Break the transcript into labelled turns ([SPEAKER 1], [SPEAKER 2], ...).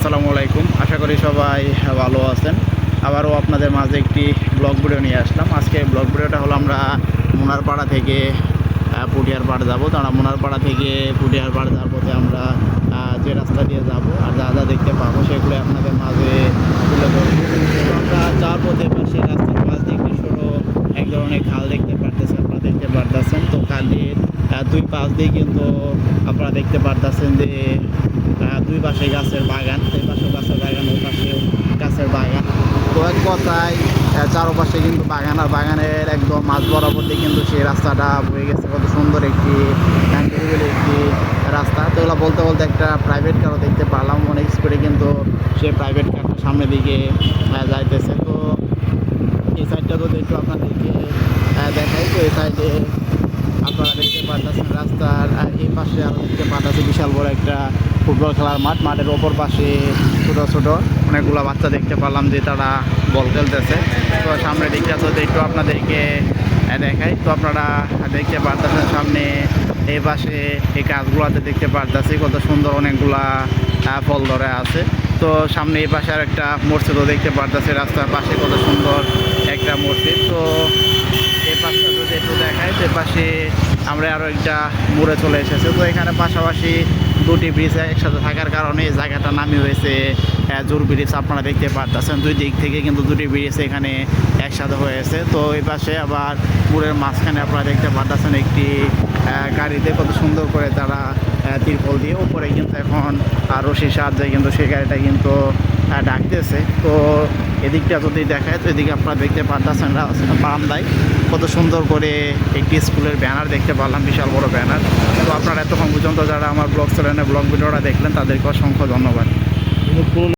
[SPEAKER 1] আসসালামু আলাইকুম। আশা করি সবাই ভালো আছেন। আবারও আপনাদের মাঝে একটি ব্লগ ভিডিও নিয়ে আসলাম। আজকে ব্লগ ভিডিওটা হলো আমরা মোনারপাড়া থেকে পুটিয়ারপাড় যাব। তো আমরা মোনারপাড়া থেকে পুটিয়ারপাড় যাওয়ার পথে আমরা যে রাস্তা দিয়ে যাব আর যা যা দেখতে পাবো সেগুলো আপনাদের মাঝে তুলে ধরবো। আমরা যাওয়ার পথে সেই রাস্তার পাশ দিয়ে একটি ছোটো এক ধরনের খাল দেখতে পারতেছেন, আপনারা দেখতে পারতেছেন। তো খালের দুই পাশ দিয়ে কিন্তু আপনারা দেখতে পারতেছেন যে দুই পাশে গাছের বাগান, এই পাশে গাছের বাগান, ওই পাশে গাছের বাগান। তো এক কথায় চারপাশে কিন্তু বাগান, আর বাগানের একদম মাঝ বরাবর দিয়ে কিন্তু সেই রাস্তাটা বয়ে গেছে। কত সুন্দর একটি একটি রাস্তা। তো এগুলো বলতে বলতে একটা প্রাইভেট কারও দেখতে পারলাম, অনেক স্পিডে কিন্তু সেই প্রাইভেট কারটা সামনের দিকে যাইতেছে। তো এই সাইডটা যদি একটু আপনাদেরকে দেখাই, তো এই সাইডে আপনারা দেখতে পারতেছেন রাস্তার এই পাশে আরও দেখতে পারতেছে বিশাল বড় একটা ফুটবল খেলার মাঠ। মাঠের ওপর পাশে ছোটো ছোটো অনেকগুলো বাচ্চা দেখতে পারলাম যে তারা বল খেলতেছে। তো সামনের দিকটা তো একটু আপনাদেরকে দেখাই। তো আপনারা দেখতে পারতেছেন সামনে এই পাশে এই গাছগুলোতে দেখতে পারতেছি কত সুন্দর অনেকগুলা ফল ধরে আছে। তো সামনে এই পাশে আর একটা মসজিদও দেখতে পারতেছে, রাস্তার পাশে কত সুন্দর একটা মসজিদ। তো এই পাশটা যদি একটু দেখাই, তো পাশে আমরা আরও একটা মোড়ে চলে এসেছে। তো এখানে পাশাপাশি দুটি ব্রিজ একসাথে থাকার কারণে এই জায়গাটা নামই হয়েছে জোর ব্রিজ। আপনারা দেখতে পারতেছেন দুই দিক থেকে কিন্তু দুটি ব্রিজ এখানে একসাথে হয়েছে। তো এই পাশে আবার মোড়ের মাঝখানে আপনারা দেখতে পারতেছেন একটি গাড়িতে কত সুন্দর করে তারা তিরপল দিয়ে উপরে কিন্তু এখন রশির সাহায্যে কিন্তু সেই গাড়িটা কিন্তু ডাকতেছে। তো এদিকটা যদি দেখায়, তো এদিকে আপনারা দেখতে পারতেছেন বারান্দায় কত সুন্দর করে একটি স্কুলের ব্যানার দেখতে পারলাম, বিশাল বড় ব্যানার। তো আপনারা এতক্ষণ পর্যন্ত যারা আমার ব্লগ চ্যানেলে ব্লগ ভিডিওটা দেখলেন তাদেরকে অসংখ্য ধন্যবাদ।